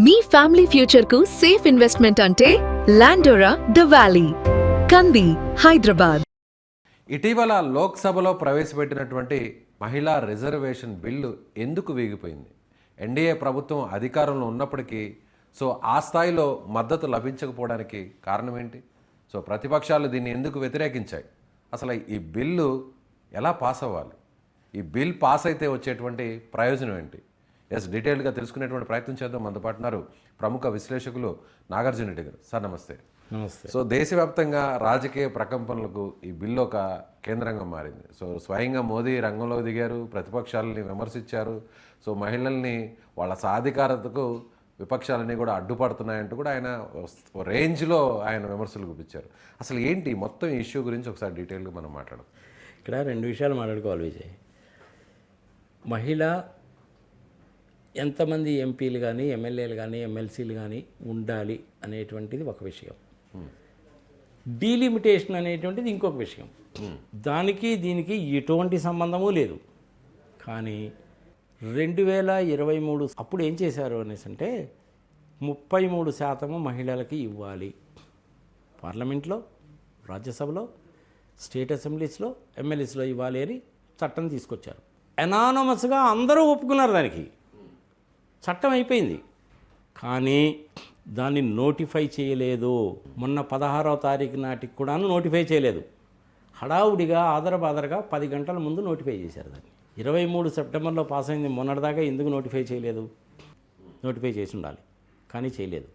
మీ family future కు safe investment అంటే లాండోరా the valley, కంది, హైదరాబాద్. ఇటీవల లోక్సభలో ప్రవేశపెట్టినటువంటి మహిళా రిజర్వేషన్ బిల్లు ఎందుకు వీగిపోయింది? ఎన్డీఏ ప్రభుత్వం అధికారంలో ఉన్నప్పటికీ ఆ స్థాయిలో మద్దతు లభించకపోవడానికి కారణం ఏంటి? ప్రతిపక్షాలు దీన్ని ఎందుకు వ్యతిరేకించాయి? అసలు ఈ బిల్లు ఎలా పాస్ అవ్వాలి? ఈ బిల్ పాస్ అయితే వచ్చేటువంటి ప్రయోజనం ఏంటి? డీటెయిల్గా తెలుసుకునేటువంటి ప్రయత్నం చేద్దాం. మనతో పాటు ఉన్నారు ప్రముఖ విశ్లేషకులు నాగార్జున రెడ్డి గారు. సార్ నమస్తే. నమస్తే. దేశవ్యాప్తంగా రాజకీయ ప్రకంపనలకు ఈ బిల్లు ఒక కేంద్రంగా మారింది. స్వయంగా మోదీ రంగంలో దిగారు, ప్రతిపక్షాలని విమర్శించారు. మహిళల్ని వాళ్ళ సాధికారతకు విపక్షాలన్నీ కూడా అడ్డుపడుతున్నాయంటూ కూడా ఆయన రేంజ్లో ఆయన విమర్శలు గుప్పించారు. అసలు ఏంటి మొత్తం ఇష్యూ గురించి ఒకసారి డీటెయిల్గా మనం మాట్లాడదాం. ఇక్కడ రెండు విషయాలు మాట్లాడుకోవాలి విజయ్. మహిళ ఎంతమంది ఎంపీలు కానీ, ఎమ్మెల్యేలు కానీ, ఎమ్మెల్సీలు కానీ ఉండాలి అనేటువంటిది ఒక విషయం. డీలిమిటేషన్ అనేటువంటిది ఇంకొక విషయం. దానికి దీనికి ఎటువంటి సంబంధము లేదు. కానీ 2023 అప్పుడు ఏం చేశారు అనేసి అంటే 33% మహిళలకి ఇవ్వాలి. పార్లమెంట్లో, రాజ్యసభలో, స్టేట్ అసెంబ్లీస్లో, ఎమ్మెల్యేస్లో ఇవ్వాలి అని చట్టం తీసుకొచ్చారు. ఎనానమస్గా అందరూ ఒప్పుకున్నారు. దానికి చట్టం అయిపోయింది. కానీ దాన్ని నోటిఫై చేయలేదు. మొన్న 16వ తారీఖు నాటికి కూడా నోటిఫై చేయలేదు. హడావుడిగా ఆదరబాదరగా 10 గంటల ముందు నోటిఫై చేశారు. దాన్ని 23 సెప్టెంబర్లో పాస్ అయింది. మొన్నటిదాకా ఎందుకు నోటిఫై చేయలేదు? నోటిఫై చేసి ఉండాలి, కానీ చేయలేదు.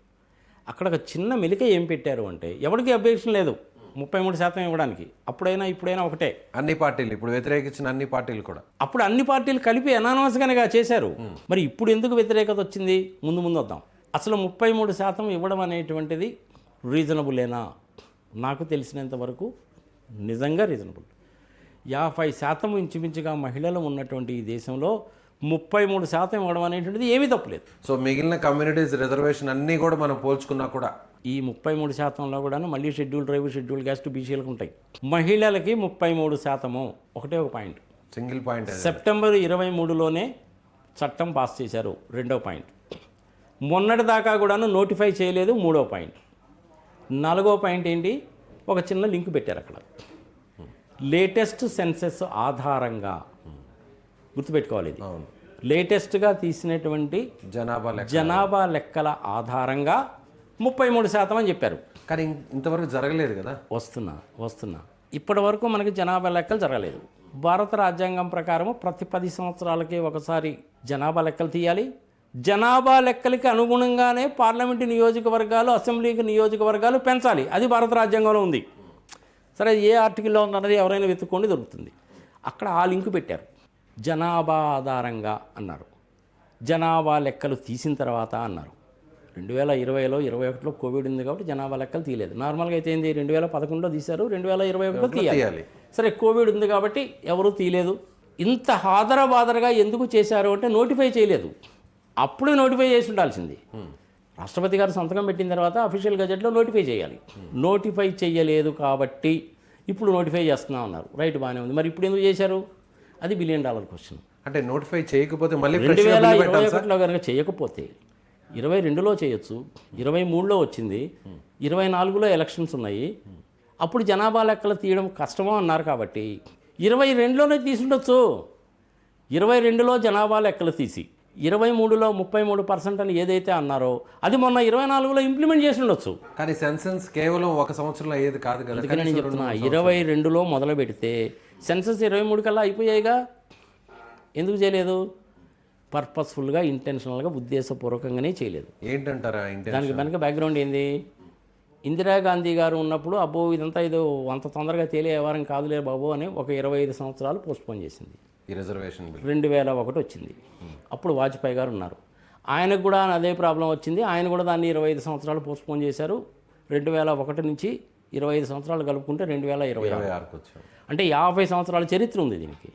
అక్కడ ఒక చిన్న మెలిక ఏం పెట్టారు అంటే, ఎవరికి అబ్జెక్షన్ లేదు 33% ఇవ్వడానికి. అప్పుడైనా ఇప్పుడైనా ఒకటే. అన్ని పార్టీలు ఇప్పుడు వ్యతిరేకించిన అన్ని పార్టీలు కూడా అప్పుడు అన్ని పార్టీలు కలిపి అనానమస్గానే చేశారు. మరి ఇప్పుడు ఎందుకు వ్యతిరేకత వచ్చింది? ముందు వద్దాం. అసలు 33% ఇవ్వడం అనేటువంటిది రీజనబులేనా? నాకు తెలిసినంత వరకు నిజంగా రీజనబుల్. 50% ఇంచుమించుగా మహిళలు ఉన్నటువంటి ఈ దేశంలో 33% ఇవ్వడం అనేటువంటిది ఏమీ తప్పులేదు. మిగిలిన కమ్యూనిటీస్ రిజర్వేషన్ అన్నీ కూడా మనం పోల్చుకున్నా కూడా ఈ 33%లో కూడా మళ్ళీ షెడ్యూల్ ట్రైబ్, షెడ్యూల్ క్యాస్ట్, బీసీలకు ఉంటాయి. మహిళలకి 33%. ఒకటే ఒక పాయింట్, సింగిల్ పాయింట్. సెప్టెంబర్ 23లోనే చట్టం పాస్ చేశారు. రెండో పాయింట్. మొన్నటి దాకా కూడా నోటిఫై చేయలేదు. మూడో పాయింట్. నాలుగో పాయింట్ ఏంటి? ఒక చిన్న లింక్ పెట్టారు అక్కడ. లేటెస్ట్ సెన్సెస్ ఆధారంగా గుర్తుపెట్టుకోవాలి. ఇది లేటెస్ట్గా తీసినటువంటి జనాభా లెక్కల ఆధారంగా 33% అని చెప్పారు. కానీ ఇంతవరకు జరగలేదు కదా. వస్తున్నా ఇప్పటి వరకు మనకి జనాభా లెక్కలు జరగలేదు. భారత రాజ్యాంగం ప్రకారం ప్రతి 10 సంవత్సరాలకి ఒకసారి జనాభా లెక్కలు తీయాలి. జనాభా లెక్కలకి అనుగుణంగానే పార్లమెంటు నియోజకవర్గాలు, అసెంబ్లీకి నియోజకవర్గాలు పెంచాలి. అది భారత రాజ్యాంగంలో ఉంది. సరే, ఏ ఆర్టికల్లో ఉన్నది ఎవరైనా వెతుక్కోండి, దొరుకుతుంది. అక్కడ ఆ లింకు పెట్టారు. జనాభా ఆధారంగా అన్నారు. జనాభా లెక్కలు తీసిన తర్వాత అన్నారు. 2020లో 21లో కోవిడ్ ఉంది కాబట్టి జనాభా లెక్కలు తీయలేదు. నార్మల్గా అయితే ఏంది, 2011లో తీశారు, 2021లో తీయాలి. సరే, కోవిడ్ ఉంది కాబట్టి ఎవరూ తీయలేదు. ఇంత హాదరబాదరగా ఎందుకు చేశారు అంటే నోటిఫై చేయలేదు. అప్పుడే నోటిఫై చేసి ఉండాల్సింది. రాష్ట్రపతి గారు సంతకం పెట్టిన తర్వాత అఫీషియల్ గజెట్లో నోటిఫై చేయాలి. నోటిఫై చేయలేదు కాబట్టి ఇప్పుడు నోటిఫై చేస్తున్నాం అన్నారు. రైట్, బాగానే ఉంది. మరి ఇప్పుడు ఎందుకు చేశారు? అది $1 బిలియన్ క్వశ్చన్. అంటే నోటిఫై చేయకపోతే మళ్ళీ 2021లో కనుక చేయకపోతే 22లో చేయొచ్చు, 23లో వచ్చింది, 24లో ఎలక్షన్స్ ఉన్నాయి. అప్పుడు జనాభా లెక్కలు తీయడం కష్టమో అన్నారు కాబట్టి 22లోనే తీసుండొచ్చు. 22లో జనాభా లెక్కలు తీసి 23లో 33% అని ఏదైతే అన్నారో అది మొన్న 24లో ఇంప్లిమెంట్ చేసి ఉండొచ్చు. కానీ సెన్సెస్ కేవలం ఒక సంవత్సరంలో అయ్యేది కాదు కదా. అందుకని నేను చెప్తున్నా, 22లో మొదలు పెడితే సెన్సెస్ 23 కల్లా అయిపోయాయిగా. ఎందుకు చేయలేదు? పర్పస్ఫుల్గా, ఇంటెన్షనల్గా, ఉద్దేశపూర్వకంగానే చేయలేదు. ఏంటంటారా? దానికి వెనక బ్యాక్గ్రౌండ్ ఏంది? ఇందిరాగాంధీ గారు ఉన్నప్పుడు అబ్బో ఇదంతా ఏదో అంత తొందరగా తేలే వ్యవహారం కాదులే బాబు అని ఒక 25 సంవత్సరాలు పోస్ట్పోన్ చేసింది. ఈ రిజర్వేషన్ 2001 వచ్చింది. అప్పుడు వాజ్పేయి గారు ఉన్నారు. ఆయనకు కూడా అదే ప్రాబ్లం వచ్చింది. ఆయన కూడా దాన్ని 25 సంవత్సరాలు పోస్ట్పోన్ చేశారు. 2001 నుంచి 25 సంవత్సరాలు కలుపుకుంటే 2026 వచ్చారు. అంటే 50 సంవత్సరాల చరిత్ర ఉంది దీనికి.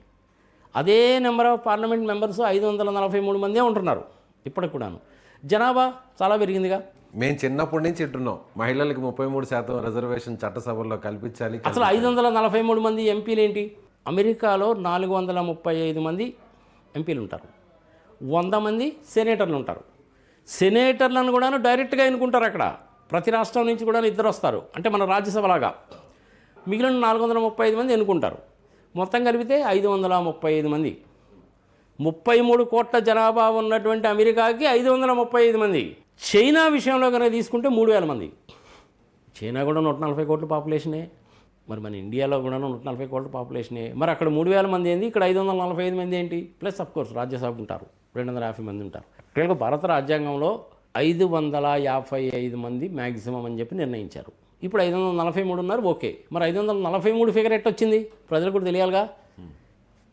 అదే నెంబర్ ఆఫ్ పార్లమెంట్ మెంబర్స్ 543 మందే ఉంటున్నారు ఇప్పటికి కూడాను. జనాభా చాలా పెరిగిందిగా. మేము చిన్నప్పటి నుంచి ఇట్టున్నాం, మహిళలకు 33% రిజర్వేషన్ చట్టసభల్లో కల్పించాలి. అసలు 543 మంది ఎంపీలు ఏంటి? అమెరికాలో 435 మంది ఎంపీలు ఉంటారు, 100 మంది సెనేటర్లు ఉంటారు. సెనేటర్లను కూడా డైరెక్ట్గా ఎన్నుకుంటారు అక్కడ. ప్రతి రాష్ట్రం నుంచి కూడా 2 వస్తారు, అంటే మన రాజ్యసభలాగా. మిగిలిన 435 మంది ఎన్నుకుంటారు. మొత్తం కలిపితే 535 మంది. 33 కోట్ల జనాభా ఉన్నటువంటి అమెరికాకి 535 మంది. చైనా విషయంలో కనుక తీసుకుంటే 3000 మంది. చైనా కూడా 140 కోట్ల పాపులేషనే. మరి మన ఇండియాలో కూడా 140 కోట్ల పాపులేషనే. మరి అక్కడ 3000 మంది ఏంది, ఇక్కడ 545 మంది ఏంటి? ప్లస్ కోర్స్ రాజ్యసభ ఉంటారు, 250 మంది ఉంటారు. ఇక్కడ భారత రాజ్యాంగంలో 555 మంది మ్యాక్సిమం అని చెప్పి నిర్ణయించారు. ఇప్పుడు 543 ఉన్నారు, ఓకే. మరి 543 ఫిగర్ ఎట్టొచ్చింది ప్రజలకు కూడా తెలియాలిగా.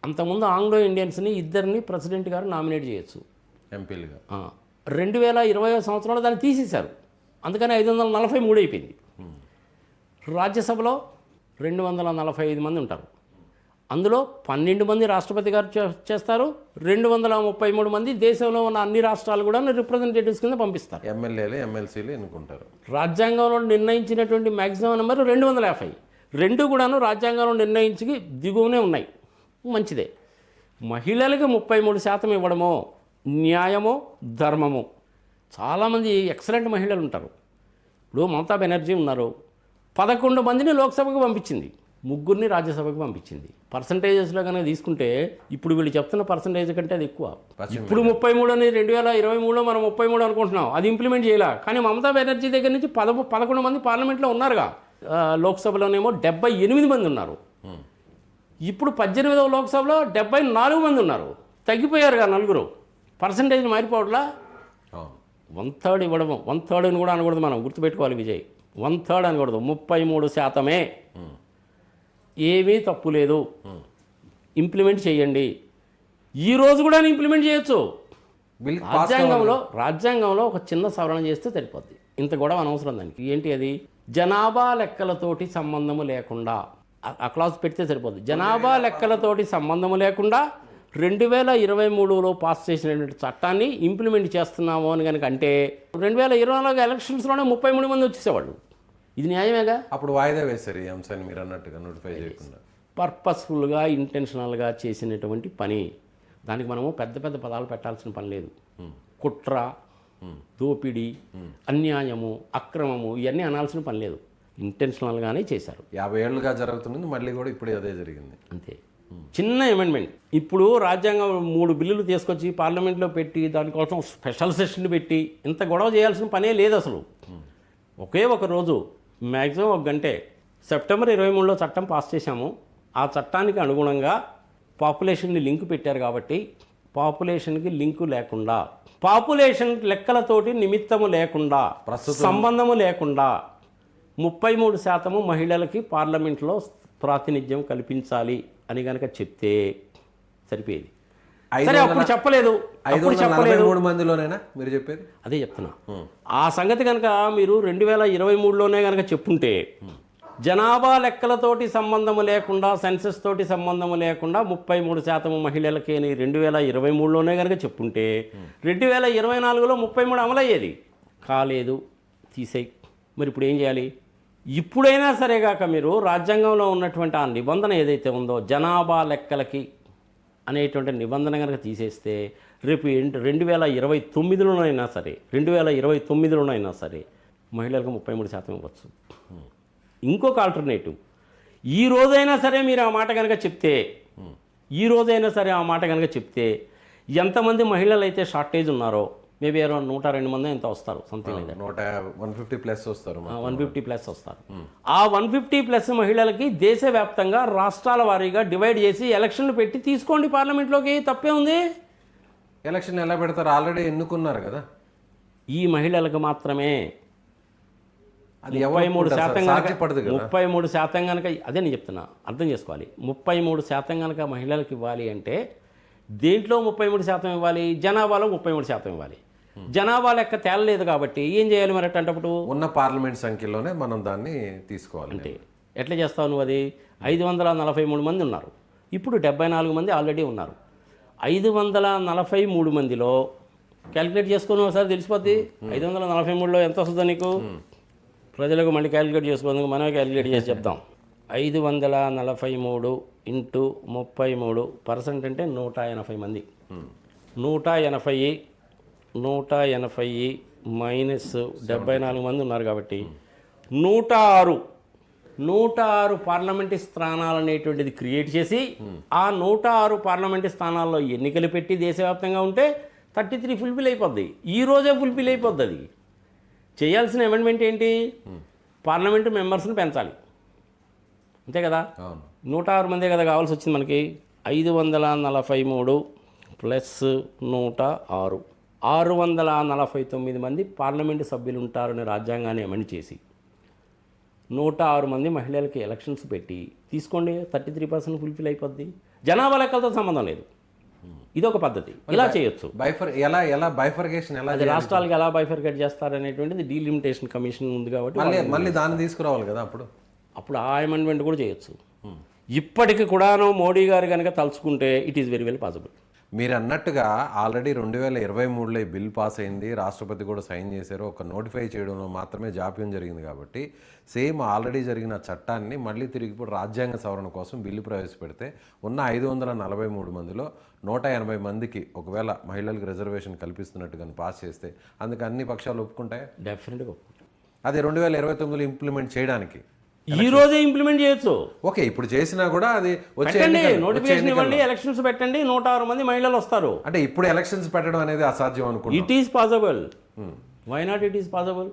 అంతకుముందు ఆంగ్లో ఇండియన్స్ని 2 ప్రెసిడెంట్ గారు నామినేట్ చేయొచ్చు ఎంపీలుగా. 2020 సంవత్సరంలో దాన్ని తీసేశారు, అందుకని 543 అయిపోయింది. రాజ్యసభలో 245 మంది ఉంటారు. అందులో 12 మంది రాష్ట్రపతి గారు చేస్తారు, 233 మంది దేశంలో ఉన్న అన్ని రాష్ట్రాలు కూడా రిప్రజెంటేటివ్స్ కింద పంపిస్తారు. ఎమ్మెల్యేలు ఎమ్మెల్సీలు ఎన్నుకుంటారు. రాజ్యాంగంలో నిర్ణయించినటువంటి మ్యాక్సిమం నెంబర్ 250. 2 కూడాను రాజ్యాంగంలో నిర్ణయించి దిగువనే ఉన్నాయి, మంచిదే. మహిళలకు 33% ఇవ్వడమో న్యాయమో ధర్మమో. చాలామంది ఎక్సలెంట్ మహిళలు ఉంటారు. ఇప్పుడు మమతా బెనర్జీ ఉన్నారు, 11 మందిని లోక్సభకు పంపించింది, 3 రాజ్యసభకు పంపించింది. పర్సంటేజెస్లో కనుక తీసుకుంటే ఇప్పుడు వీళ్ళు చెప్తున్న పర్సంటేజ్ కంటే అది ఎక్కువ. ఇప్పుడు 33 అని 2023లో మనం 33 అనుకుంటున్నాం, అది ఇంప్లిమెంట్ చేయాల. కానీ మమతా బెనర్జీ దగ్గర నుంచి 11 మంది పార్లమెంట్లో ఉన్నారుగా. లోక్సభలోనేమో 78 మంది ఉన్నారు. ఇప్పుడు 18వ లోక్సభలో 74 మంది ఉన్నారు, తగ్గిపోయారుగా 4. పర్సంటేజ్ మారిపోవట్లా. 1/3 ఇవ్వడము, 1/3 అని కూడా అనకూడదు, మనం గుర్తుపెట్టుకోవాలి విజయ్. 1/3 అనకూడదు, 33%. ఏమీ తప్పు లేదు, ఇంప్లిమెంట్ చేయండి. ఈ రోజు కూడా ఇంప్లిమెంట్ చేయొచ్చు. రాజ్యాంగంలో ఒక చిన్న సవరణ చేస్తే సరిపోద్ది, ఇంత గొడవ అనవసరం దానికి. ఏంటి అది? జనాభా లెక్కలతోటి సంబంధము లేకుండా ఆ క్లాజ్ పెడితే సరిపోద్ది. జనాభా లెక్కలతోటి సంబంధము లేకుండా 2023లో పాస్ చేసినటువంటి చట్టాన్ని ఇంప్లిమెంట్ చేస్తున్నాము అని కనుక అంటే 2024 ఎలక్షన్స్లోనే 33 మంది వచ్చేసేవాళ్ళు. ఇది న్యాయమేగా? అప్పుడు వాయిదా వేశారు ఈ అంశాన్ని మీరు అన్నట్టుగా, నోటిఫై చేయకుండా. పర్పస్ఫుల్గా ఇంటెన్షనల్గా చేసినటువంటి పని. దానికి మనము పెద్ద పెద్ద పదాలు పెట్టాల్సిన పని లేదు. కుట్ర, దోపిడీ, అన్యాయము, అక్రమము ఇవన్నీ అనాల్సిన పని లేదు. ఇంటెన్షనల్గానే చేశారు. 50 ఏళ్ళుగా జరుగుతుంది, మళ్ళీ కూడా ఇప్పుడు అదే జరిగింది. అంతే. చిన్న అమెండ్మెంట్. ఇప్పుడు రాజ్యాంగం 3 బిల్లులు తీసుకొచ్చి పార్లమెంట్లో పెట్టి దానికోసం స్పెషల్ సెషన్ పెట్టి ఇంత గొడవ చేయాల్సిన పనే లేదు అసలు. ఒకే ఒక రోజు, మ్యాక్సిమం 1 గంటే. సెప్టెంబర్ 23లో చట్టం పాస్ చేశాము. ఆ చట్టానికి అనుగుణంగా పాపులేషన్ని లింక్ పెట్టారు కాబట్టి పాపులేషన్కి లింకు లేకుండా, పాపులేషన్ లెక్కలతోటి నిమిత్తము లేకుండా, సంబంధము లేకుండా 33% మహిళలకి పార్లమెంట్లో ప్రాతినిధ్యం కల్పించాలి అని కనుక చెప్తే సరిపోయేది. సరే, అప్పుడు చెప్పలేదు. 543 మందిలోనేనా మీరు చెప్పేది? అదే చెప్తున్నా. ఆ సంగతి కనుక మీరు 2023లోనే కనుక చెప్పుంటే, జనాభా లెక్కలతోటి సంబంధము లేకుండా, సెన్సెస్ తోటి సంబంధము లేకుండా 33% మహిళలకి 2023లోనే కనుక చెప్పుంటే 2024లో 33 అమలయ్యేది. కాలేదు, తీసేయి. మరి ఇప్పుడు ఏం చేయాలి? ఇప్పుడైనా సరేగాక మీరు రాజ్యాంగంలో ఉన్నటువంటి ఆ నిబంధన ఏదైతే ఉందో జనాభా లెక్కలకి అనేటువంటి నిబంధన కనుక తీసేస్తే రేపు 2029లోనైనా సరే 2029లోనైనా సరే మహిళలకు 33% ఇవ్వచ్చు. ఇంకొక ఆల్టర్నేటివ్, ఈ రోజైనా సరే మీరు ఆ మాట కనుక చెప్తే ఎంతమంది మహిళలు అయితే షార్టేజ్ ఉన్నారో, మేబీ అరౌండ్ 102 మంది ఎంత వస్తారు, సంథింగ్ లైక్ దట్. 150+ వస్తారు. 150+ వస్తారు. ఆ 150+ మహిళలకి దేశవ్యాప్తంగా రాష్ట్రాల వారీగా డివైడ్ చేసి ఎలక్షన్లు పెట్టి తీసుకోండి పార్లమెంట్లోకి, తప్పే ఉంది. ఎలక్షన్ ఎలా పెడతారు? ఆల్రెడీ ఎన్నుకున్నారు కదా. ఈ మహిళలకు మాత్రమే. అది 33% కనుక, అదే నేను చెప్తున్నా, అర్థం చేసుకోవాలి. 33% కనుక మహిళలకు ఇవ్వాలి అంటే దేంట్లో 33% ఇవ్వాలి? జనాభాలో 33% ఇవ్వాలి. జనాభా లెక్క తేలలేదు కాబట్టి ఏం చేయాలి మరి? అట్టేటప్పుడు ఉన్న పార్లమెంట్ సంఖ్యలోనే మనం దాన్ని తీసుకోవాలి. అంటే ఎట్లా చేస్తావు నువ్వు? అది 543 మంది ఉన్నారు, ఇప్పుడు 74 మంది ఆల్రెడీ ఉన్నారు. 543 మందిలో క్యాలిక్యులేట్ చేసుకుని ఒకసారి తెలిసిపోద్ది. 543లో ఎంత వస్తుందో నీకు? ప్రజలకు మళ్ళీ క్యాలిక్యులేట్ చేసుకోవడానికి మనమే క్యాలిక్యులేట్ చేసి చెప్తాం. 543 ఇంటూ 33% అంటే 180 మంది. 180 180 మైనస్ 74 మంది ఉన్నారు కాబట్టి 106 పార్లమెంటు స్థానాలు అనేటువంటిది క్రియేట్ చేసి ఆ 106 పార్లమెంటు స్థానాల్లో ఎన్నికలు పెట్టి దేశవ్యాప్తంగా ఉంటే 33 ఫుల్ఫిల్ అయిపోద్ది. ఈ రోజే ఫుల్ఫిల్ అయిపోద్ది. అది చేయాల్సిన అమెండ్మెంట్ ఏంటి? పార్లమెంటు మెంబర్స్ని పెంచాలి, అంతే కదా. 106 మందే కదా కావాల్సి వచ్చింది మనకి. 543 ప్లస్ 106 649 మంది పార్లమెంటు సభ్యులు ఉంటారని రాజ్యాంగాన్ని అమెండ్ చేసి 106 మంది మహిళలకి ఎలక్షన్స్ పెట్టి తీసుకోండి, 33% ఫుల్ఫిల్ అయిపోద్ది. జనాభా లెక్కలతో సంబంధం లేదు. ఇదొక పద్ధతి, ఇలా చేయొచ్చు. ఎలా బైఫర్కేషన్ ఎలా అది రాష్ట్రాలకు ఎలా బైఫర్కేట్ చేస్తారనేటువంటిది డీలిమిటేషన్ కమిషన్ ఉంది కాబట్టి మళ్ళీ దాన్ని తీసుకురావాలి కదా. అప్పుడు ఆ అమెండ్మెంట్ కూడా చేయొచ్చు. ఇప్పటికి కూడాను మోడీ గారు కనుక తలుచుకుంటే it is very well possible. మీరు అన్నట్టుగా ఆల్రెడీ 2023లో ఈ బిల్ పాస్ అయింది, రాష్ట్రపతి కూడా సైన్ చేశారు. ఒక నోటిఫై చేయడంలో మాత్రమే జాప్యం జరిగింది కాబట్టి సేమ్ ఆల్రెడీ జరిగిన చట్టాన్ని మళ్ళీ తిరిగి ఇప్పుడు రాజ్యాంగ సవరణ కోసం బిల్లు ప్రవేశపెడితే ఉన్న 543 మందిలో 180 మందికి ఒకవేళ మహిళలకు రిజర్వేషన్ కల్పిస్తున్నట్టుగా పాస్ చేస్తే అందుకు అన్ని పక్షాలు ఒప్పుకుంటాయి. డెఫినెట్గా అది 2029లో ఇంప్లిమెంట్ చేయడానికి ఈ రోజే ఇంప్లిమెంట్ చేయొచ్చు. ఓకే, ఇప్పుడు చేసినా కూడా అది నోటిఫికేషన్ ఇవ్వండి, ఎలక్షన్స్ పెట్టండి, 106 మంది మహిళలు వస్తారు. అంటే ఇప్పుడు ఎలక్షన్స్ పెట్టడం అనేది అసాధ్యం అనుకుంటా. It is possible. Why not? It is possible.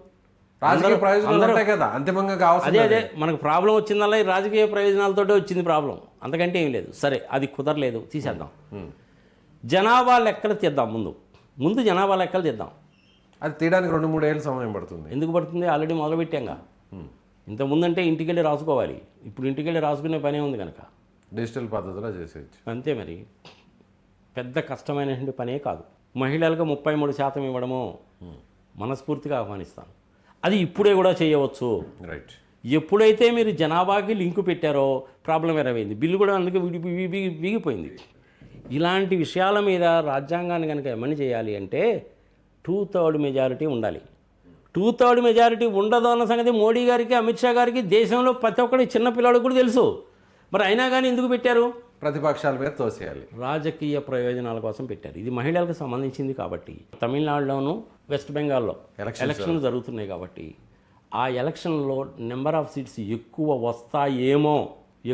రాజకీయ ప్రయోజనాలు ఉంటాయి కదా అంతిమంగా కావాల్సింది. అదే మనకు ప్రాబ్లం వచ్చిందల్లా ఈ రాజకీయ ప్రయోజనాలతోటే వచ్చింది ప్రాబ్లం, అంతకంటే ఏం లేదు. సరే, అది కుదరలేదు, తీసేద్దాం. జనాభా లెక్కలు తీద్దాం. ముందు జనాభా లెక్కలు తీద్దాం. అది తీయడానికి 2-3 ఏళ్ళ సమయం పడుతుంది. ఎందుకు పడుతుంది? ఆల్రెడీ మొదలుపెట్టాంగా. ఇంతకుముందంటే ఇంటికెళ్ళి రాసుకోవాలి, ఇప్పుడు ఇంటికెళ్ళి రాసుకునే పనే ఉంది కనుక డిజిటల్ పద్ధతిలో చేసేయచ్చు. అంతే. మరి పెద్ద కష్టమైనటువంటి పనే కాదు. మహిళలకు 33% ఇవ్వడము మనస్ఫూర్తిగా ఆహ్వానిస్తాను. అది ఇప్పుడే కూడా చేయవచ్చు. రైట్. ఎప్పుడైతే మీరు జనాభాకి లింకు పెట్టారో ప్రాబ్లం ఎరవైంది, బిల్లు కూడా అందుకే వీగిపోయింది. ఇలాంటి విషయాల మీద రాజ్యాంగాన్ని కనుక ఏమని చేయాలి అంటే 2/3 మెజారిటీ ఉండాలి. 2/3 మెజారిటీ ఉండదు అన్న సంగతి మోడీ గారికి, అమిత్ షా గారికి, దేశంలో ప్రతి ఒక్కటి చిన్న పిల్లలకు కూడా తెలుసు. మరి అయినా కానీ ఎందుకు పెట్టారు? ప్రతిపక్షాల మీద తోసేయాలి, రాజకీయ ప్రయోజనాల కోసం పెట్టారు. ఇది మహిళలకు సంబంధించింది కాబట్టి. తమిళనాడులోను వెస్ట్ బెంగాల్లో ఎలక్షన్లు జరుగుతున్నాయి కాబట్టి ఆ ఎలక్షన్లో నెంబర్ ఆఫ్ సీట్స్ ఎక్కువ వస్తాయేమో,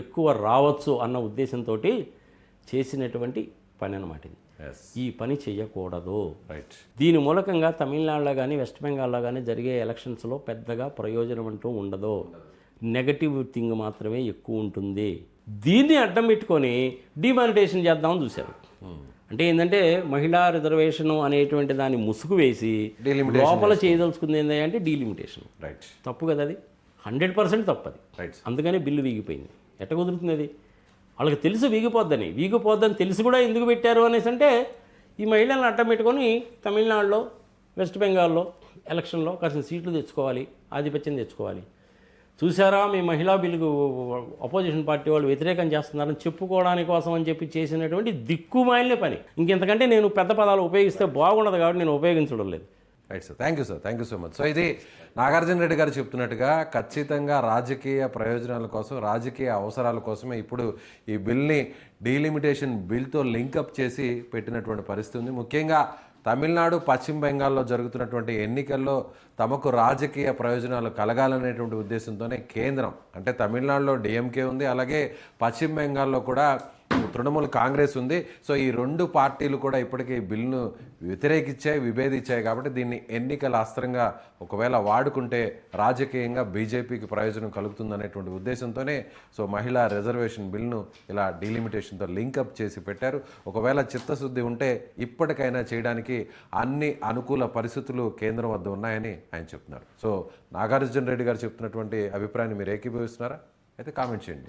ఎక్కువ రావచ్చు అన్న ఉద్దేశంతో చేసినటువంటి పని అన్నమాట ఇది. ఈ పని చేయకూడదు. రైట్. దీని మూలకంగా తమిళనాడులో కానీ వెస్ట్ బెంగాల్లో కానీ జరిగే ఎలక్షన్స్లో పెద్దగా ప్రయోజనం అంటూ ఉండదు. నెగటివ్ థింగ్ మాత్రమే ఎక్కువ ఉంటుంది. దీన్ని అడ్డం పెట్టుకొని డిమానిటేషన్ చేద్దామని చూశారు. అంటే ఏంటంటే మహిళా రిజర్వేషన్ అనేటువంటి దాన్ని ముసుగు వేసి లోపల చేయదలుచుకుంది ఏంటంటే డీలిమిటేషన్. రైట్. తప్పు కదా, అది 100% తప్పు అది. రైట్. అందుకని బిల్లు వీగిపోయింది. ఎట్ట కుదురుతుంది? అది వాళ్ళకి తెలుసు వీగిపోద్దని తెలిసి కూడా ఎందుకు పెట్టారు అనేసి అంటే ఈ మహిళలను అడ్డం పెట్టుకొని తమిళనాడులో వెస్ట్ బెంగాల్లో ఎలక్షన్లో కాసిన సీట్లు తెచ్చుకోవాలి, ఆధిపత్యం తెచ్చుకోవాలి. చూసారా మీ మహిళా బిల్లుకు అపోజిషన్ పార్టీ వాళ్ళు వ్యతిరేకం చేస్తున్నారని చెప్పుకోవడానికి కోసం అని చెప్పి చేసినటువంటి దిక్కుమాలిన పని. ఇంకెంతకంటే నేను పెద్ద పదాలు ఉపయోగిస్తే బాగుండదు కాబట్టి నేను ఉపయోగించడం లేదు. Right sir, thank you so much. So ఇది నాగార్జున రెడ్డి గారు చెప్తున్నట్టుగా ఖచ్చితంగా రాజకీయ ప్రయోజనాల కోసం, రాజకీయ అవసరాల కోసమే ఇప్పుడు ఈ బిల్ని డీలిమిటేషన్ బిల్తో లింకప్ చేసి పెట్టినటువంటి పరిస్థితి ఉంది. ముఖ్యంగా తమిళనాడు, పశ్చిమ బెంగాల్లో జరుగుతున్నటువంటి ఎన్నికల్లో తమకు రాజకీయ ప్రయోజనాలు కలగాలనేటువంటి ఉద్దేశంతోనే కేంద్రం, అంటే తమిళనాడులో డిఎంకే ఉంది, అలాగే పశ్చిమ బెంగాల్లో కూడా తృణమూల్ కాంగ్రెస్ ఉంది. సో ఈ 2 పార్టీలు కూడా ఇప్పటికీ బిల్లును వ్యతిరేకించాయి, విభేదించాయి. కాబట్టి దీన్ని ఎన్నికల అస్త్రంగా ఒకవేళ వాడుకుంటే రాజకీయంగా బీజేపీకి ప్రయోజనం కలుగుతుందనేటువంటి ఉద్దేశంతోనే సో మహిళా రిజర్వేషన్ బిల్లును ఇలా డీలిమిటేషన్తో లింకప్ చేసి పెట్టారు. ఒకవేళ చిత్తశుద్ధి ఉంటే ఇప్పటికైనా చేయడానికి అన్ని అనుకూల పరిస్థితులు కేంద్రం వద్ద ఉన్నాయని ఆయన చెప్తున్నారు. సో నాగార్జున రెడ్డి గారు చెప్తున్నటువంటి అభిప్రాయాన్ని మీరు ఏకీభవిస్తున్నారా? అయితే కామెంట్ చేయండి.